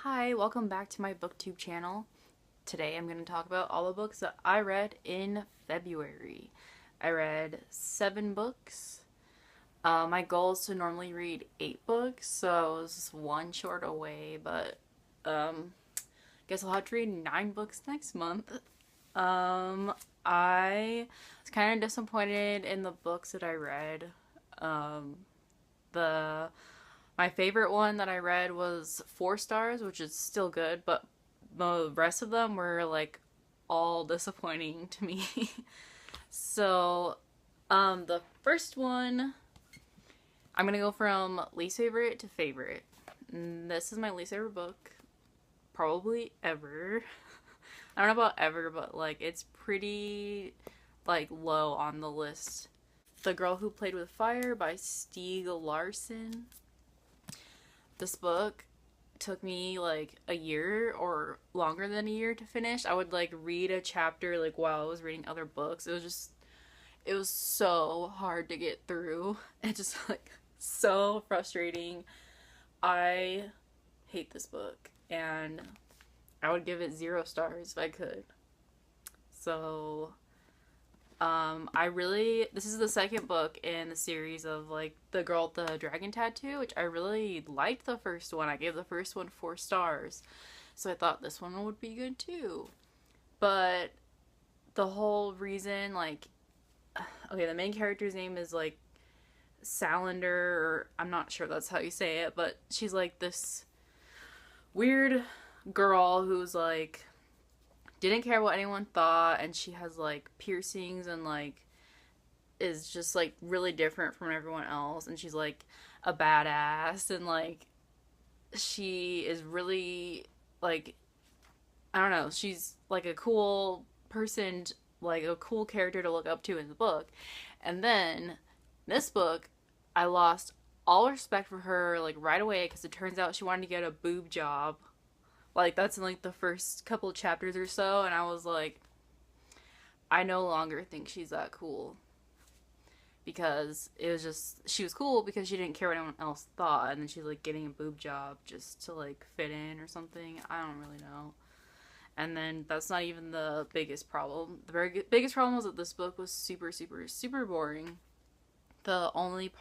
Hi, welcome back to my booktube channel. Today I'm going to talk about all the books that I read in February. I read 7 books. My goal is to normally read 8 books, so I was one short away, but guess I'll have to read 9 books next month. I was kind of disappointed in the books that I read. The My favorite one that I read was 4 stars, which is still good, but the rest of them were like all disappointing to me. So, the first one, I'm gonna go from least favorite to favorite. This is my least favorite book, probably ever. I don't know about ever, but like it's pretty like low on the list. The Girl Who Played with Fire by Stieg Larsson. This book took me like a year or longer than a year to finish. I would like read a chapter like while I was reading other books. It was so hard to get through and just like so frustrating. I hate this book and I would give it 0 stars if I could. So this is the second book in the series of like the girl with the dragon tattoo, which I really liked the first one. I gave the first one 4 stars, so I thought this one would be good too. But the whole reason, like, okay, the main character's name is like Salander, or I'm not sure that's how you say it, but she's like this weird girl who's like didn't care what anyone thought, and she has like piercings and like is just like really different from everyone else, and she's like a badass, and like she is really like, I don't know, she's like a cool person, like a cool character to look up to in the book. And then this book, I lost all respect for her like right away because it turns out she wanted to get a boob job. Like, that's in, like, the first couple of chapters or so, and I was like, I no longer think she's that cool. Because it was just, she was cool because she didn't care what anyone else thought, and then she's, like, getting a boob job just to, like, fit in or something. I don't really know. And then that's not even the biggest problem. The biggest problem was that this book was super, super, super boring. The only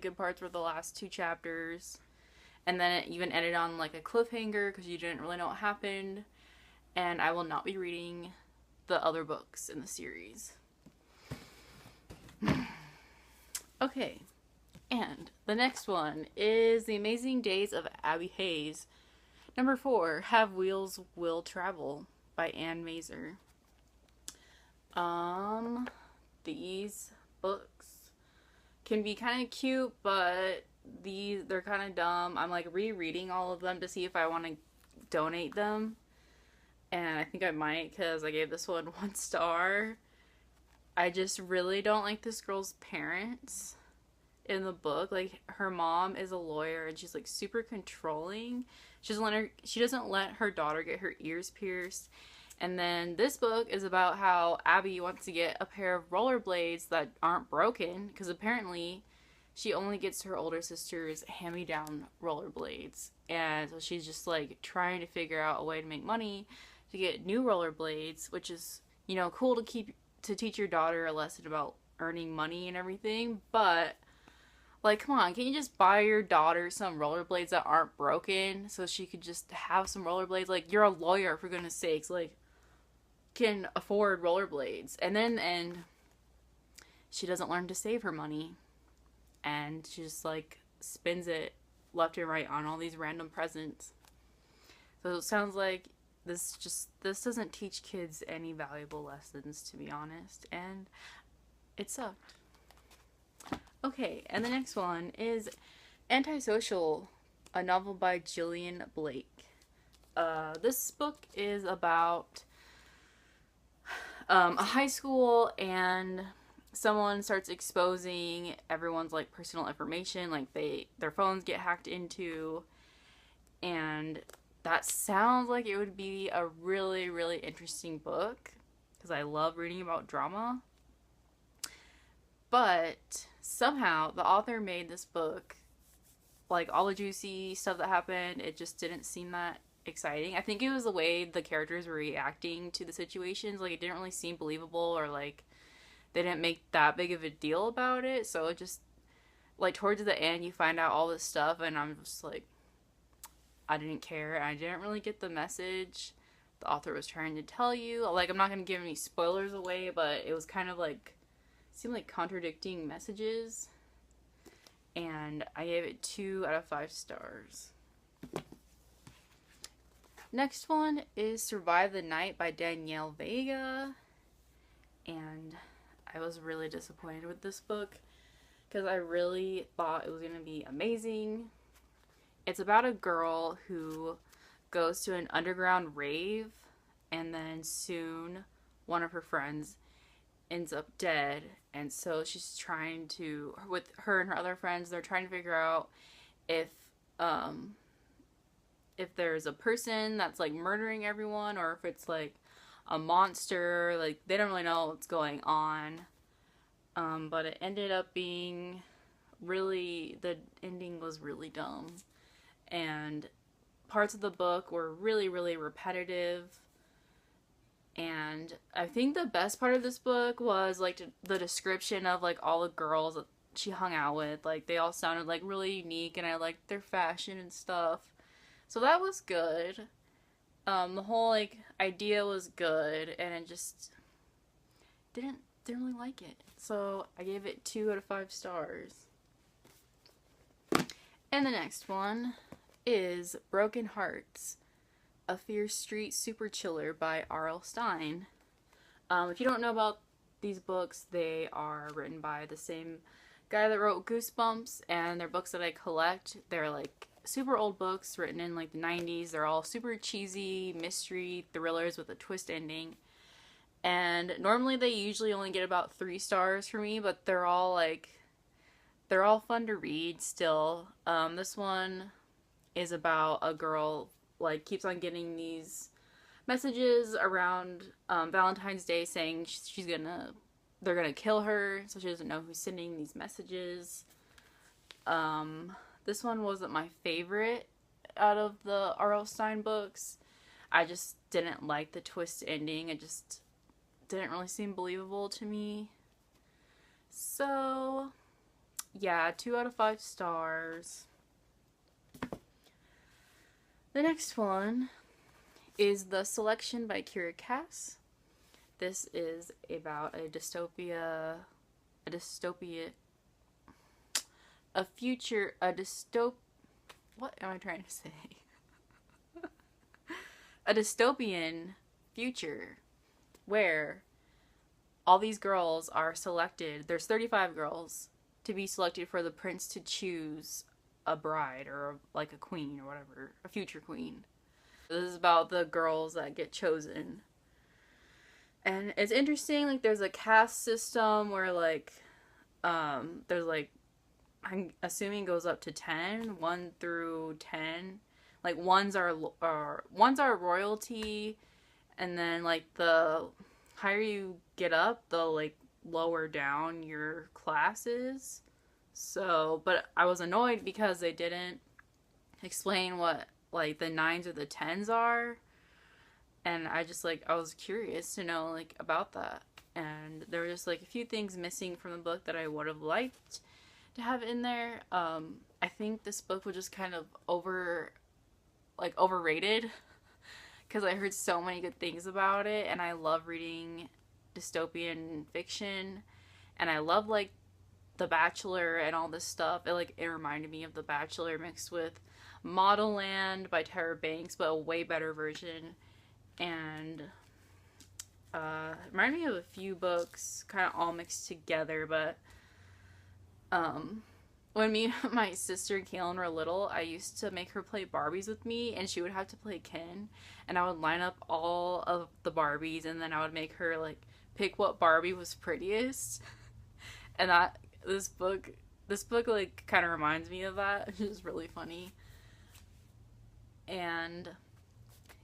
good parts were the last 2 chapters. And then it even ended on like a cliffhanger because you didn't really know what happened. And I will not be reading the other books in the series. Okay. And the next one is The Amazing Days of Abby Hayes. Number 4, Have Wheels Will Travel by Anne Mazer. These books can be kind of cute, but they're kind of dumb. I'm like rereading all of them to see if I want to donate them, and I think I might because I gave this one 1 star. I just really don't like this girl's parents in the book. Like, her mom is a lawyer and she's like super controlling. She doesn't let her daughter get her ears pierced. And then this book is about how Abby wants to get a pair of rollerblades that aren't broken because apparently she only gets her older sister's hand-me-down rollerblades. And so she's just like trying to figure out a way to make money to get new rollerblades, which is, you know, cool to teach your daughter a lesson about earning money and everything. But like, come on, can't you just buy your daughter some rollerblades that aren't broken so she could just have some rollerblades? Like, you're a lawyer, for goodness sakes. Like, can afford rollerblades. And then she doesn't learn to save her money. And she just like spends it left and right on all these random presents. So it sounds like this doesn't teach kids any valuable lessons, to be honest, and it sucked. Okay, and the next one is Antisocial, a novel by Jillian Blake. This book is about a high school, and someone starts exposing everyone's like personal information, like their phones get hacked into, and that sounds like it would be a really, really interesting book because I love reading about drama. But somehow the author made this book like all the juicy stuff that happened, it just didn't seem that exciting. I think it was the way the characters were reacting to the situations. Like, it didn't really seem believable, or like they didn't make that big of a deal about it. So it just, like, towards the end you find out all this stuff and I'm just like, I didn't care. I didn't really get the message the author was trying to tell you. Like, I'm not gonna give any spoilers away, but it was kind of like, seemed like contradicting messages. And I gave it 2 out of 5 stars. Next one is Survive the Night by Danielle Vega. And I was really disappointed with this book because I really thought it was going to be amazing. It's about a girl who goes to an underground rave, and then soon one of her friends ends up dead. And so she's trying to, with her and her other friends, they're trying to figure out if there's a person that's like murdering everyone, or if it's like a monster. Like, they don't really know what's going on. But it ended up being really, the ending was really dumb. And parts of the book were really, really repetitive. And I think the best part of this book was like the description of like all the girls that she hung out with. Like, they all sounded like really unique, and I liked their fashion and stuff. So that was good. The whole like idea was good, and it just didn't really like it. So I gave it 2 out of 5 stars. And the next one is Broken Hearts, a Fierce Street Super Chiller by R.L. Stine. If you don't know about these books, they are written by the same guy that wrote Goosebumps, and they're books that I collect. They're like super old books written in like the 90s. They're all super cheesy mystery thrillers with a twist ending. And normally they usually only get about 3 stars for me, but they're all fun to read still. This one is about a girl like keeps on getting these messages around Valentine's Day saying they're gonna kill her, so she doesn't know who's sending these messages. This one wasn't my favorite out of the R.L. Stine books. I just didn't like the twist ending. It just didn't really seem believable to me. So, yeah, 2 out of 5 stars. The next one is The Selection by Kiera. This is about what am I trying to say? A dystopian future where all these girls are selected. There's 35 girls to be selected for the prince to choose a bride, or like a queen or whatever, a future queen. This is about the girls that get chosen. And it's interesting, like there's a caste system where like there's like, I'm assuming goes up to 10, 1 through 10. Like ones are royalty, and then like the higher you get up, the like lower down your class is. So, but I was annoyed because they didn't explain what like the 9s or the 10s are. And I was curious to know like about that. And there were just like a few things missing from the book that I would have liked to have in there. I think this book was just kind of overrated because I heard so many good things about it, and I love reading dystopian fiction, and I love like The Bachelor and all this stuff. It reminded me of The Bachelor mixed with Model Land by Tyra Banks, but a way better version. And it reminded me of a few books kind of all mixed together. But when me and my sister Kaylin were little, I used to make her play Barbies with me, and she would have to play Ken, and I would line up all of the Barbies, and then I would make her like pick what Barbie was prettiest. And this book like kind of reminds me of that. It's just really funny. And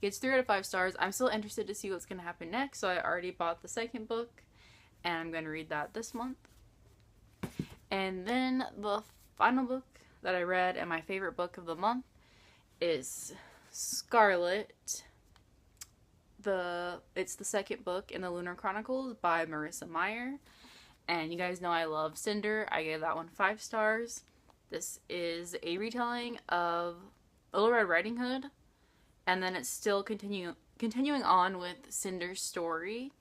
it's 3 out of 5 stars. I'm still interested to see what's going to happen next, so I already bought the second book, and I'm going to read that this month. And then the final book that I read, and my favorite book of the month is Scarlet. It's the second book in the Lunar Chronicles by Marissa Meyer. And you guys know I love Cinder. I gave that one 5 stars. This is a retelling of Little Red Riding Hood, and then it's still continuing on with Cinder's story.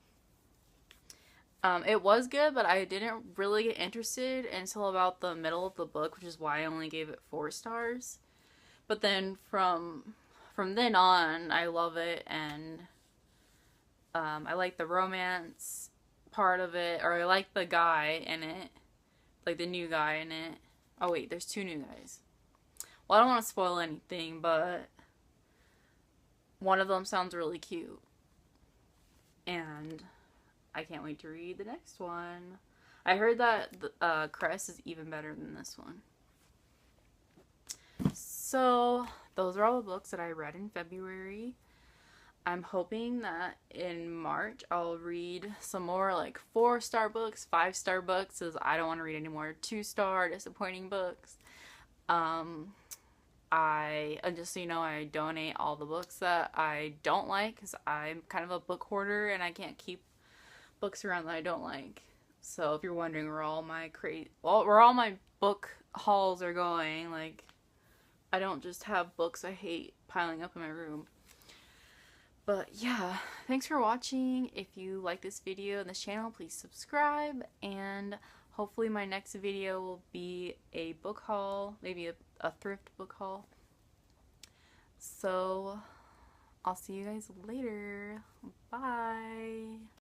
It was good, but I didn't really get interested until about the middle of the book, which is why I only gave it 4 stars. But then from then on, I love it, and I like the romance part of it, or I like the guy in it, like the new guy in it. Oh wait, there's 2 new guys. Well, I don't want to spoil anything, but one of them sounds really cute, and I can't wait to read the next one. I heard that Crest is even better than this one. So those are all the books that I read in February. I'm hoping that in March I'll read some more like 4-star books, 5-star books, because I don't want to read any more 2-star disappointing books. Just so you know, I donate all the books that I don't like, because I'm kind of a book hoarder and I can't keep books around that I don't like. So if you're wondering where all my book hauls are going, like, I don't just have books I hate piling up in my room. But yeah, thanks for watching. If you like this video and this channel, please subscribe, and hopefully my next video will be a book haul, maybe a thrift book haul. So I'll see you guys later. Bye.